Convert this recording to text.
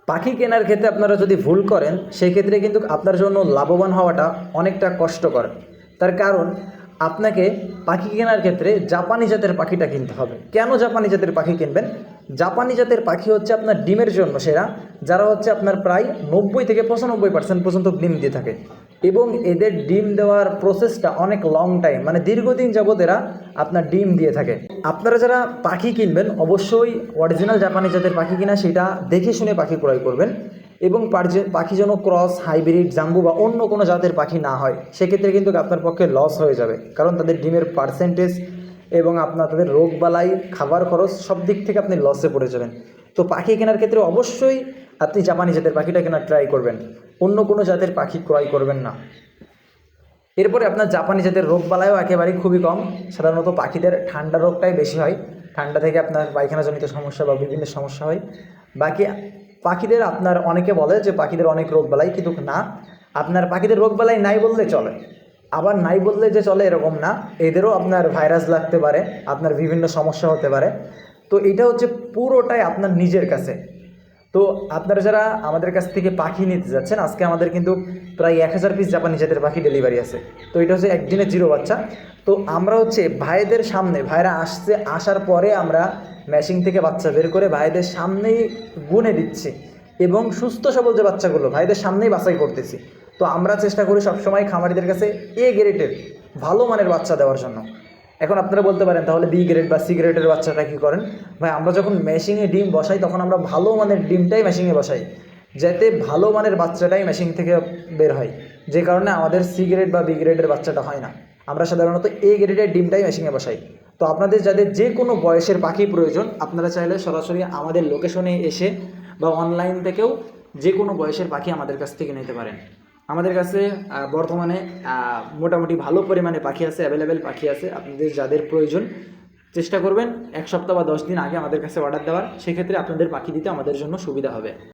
পাখি কেনার ক্ষেত্রে আপনারা যদি ভুল করেন সেই ক্ষেত্রে কিন্তু আপনার জন্য লাভবান হওয়াটা অনেকটা কষ্টকর। তার কারণ আপনাকে পাখি কেনার ক্ষেত্রে জাপানি জাতের পাখিটা কিনতে হবে। কেন জাপানি জাতের পাখি কিনবেন? জাপানি জাতের পাখি হচ্ছে আপনার ডিমের জন্য সেরা, যারা হচ্ছে আপনার প্রায় 90 থেকে 95% পর্যন্ত ডিম দিয়ে থাকে এবং এদের ডিম দেওয়ার প্রসেসটা অনেক লং টাইম, মানে দীর্ঘদিন যাবত এরা আপনার ডিম দিয়ে থাকে। আপনারা যারা পাখি কিনবেন অবশ্যই অরিজিনাল জাপানি জাতের পাখি কিনা সেটা দেখে শুনে পাখি ক্রয় করবেন এবং পাখি যেন ক্রস, হাইব্রিড, জাম্বু বা অন্য কোনো জাতের পাখি না হয়, সেক্ষেত্রে কিন্তু আপনার পক্ষে লস হয়ে যাবে। কারণ তাদের ডিমের পার্সেন্টেজ এবং আপনার তাদের রোগবালাই, খাবার খরচ সব দিক থেকে আপনি লসে পড়ে যাবেন। তো পাখি কেনার ক্ষেত্রে অবশ্যই আপনি জাপানি জাতের পাখিটা কেনার ট্রাই করবেন, অন্য কোনো জাতের পাখি ক্রয় করবেন না। এরপরে আপনার জাপানি জাতের রোগবালাইও একেবারেই খুবই কম। সাধারণত পাখিদের ঠান্ডা রোগটাই বেশি হয়, ঠান্ডা থেকে আপনার পায়খানাজনিত সমস্যা বা বিভিন্ন সমস্যা হয়। বাকি পাখিদের আপনার অনেকে বলে যে পাখিদের অনেক রোগবালাই, কিন্তু না, আপনার পাখিদের রোগবালাই নাই বললে চলে, আবার নাই বললে যে চলে এরকম না। এদেরও আপনার ভাইরাস লাগতে পারে, আপনার বিভিন্ন সমস্যা হতে পারে। তো এটা হচ্ছে পুরোটাই আপনার নিজের কাছে। তো আপনারা যারা আমাদের কাছ থেকে পাখি নিতে যাচ্ছেন, আজকে আমাদের কিন্তু প্রায় 1000 পিস জাপানি জাতের পাখি ডেলিভারি আছে। তো এটা হচ্ছে একদিনের 0 বাচ্চা। তো আমরা হচ্ছে ভাইদের সামনে, ভাইরা আসার পরে আমরা মেশিন থেকে বাচ্চা বের করে ভাইদের সামনেই গুনে দিচ্ছি এবং সুস্থ সবল যে বাচ্চাগুলো ভাইদের সামনেই বাছাই করতেছি। তো আমরা চেষ্টা করি সবসময় খামারিদের কাছে গ্রেডের ভালো মানের বাচ্চা দেওয়ার জন্য। এখন আপনারা বলতে পারেন তাহলে বি গ্রেড বা সি গ্রেডের বাচ্চাটা কী করেন? ভাই, আমরা যখন মেশিনে ডিম বসাই তখন আমরা ভালো মানের ডিমটাই মেশিনে বসাই, যাতে ভালো মানের বাচ্চাটাই মেশিন থেকে বের হয়, যে কারণে আমাদের সি গ্রেড বা বি গ্রেডের বাচ্চাটা হয় না। আমরা সাধারণত গ্রেডের ডিমটাই মেশিনে বসাই। তো আপনাদের যাদের যে কোনো বয়সের পাখি প্রয়োজন, আপনারা চাইলে সরাসরি আমাদের লোকেশনে এসে বা অনলাইন থেকেও যে কোনো বয়সের পাখি আমাদের কাছ থেকে নিতে পারেন। আমাদের কাছে বর্তমানে মোটামুটি ভালো পরিমাণে পাখি আছে, অ্যাভেলেবেল পাখি আছে। আপনাদের যাদের প্রয়োজন চেষ্টা করবেন 1 সপ্তাহ বা 10 দিন আগে আমাদের কাছে অর্ডার দেওয়ার, সেক্ষেত্রে আপনাদের পাখি দিতে আমাদের জন্য সুবিধা হবে।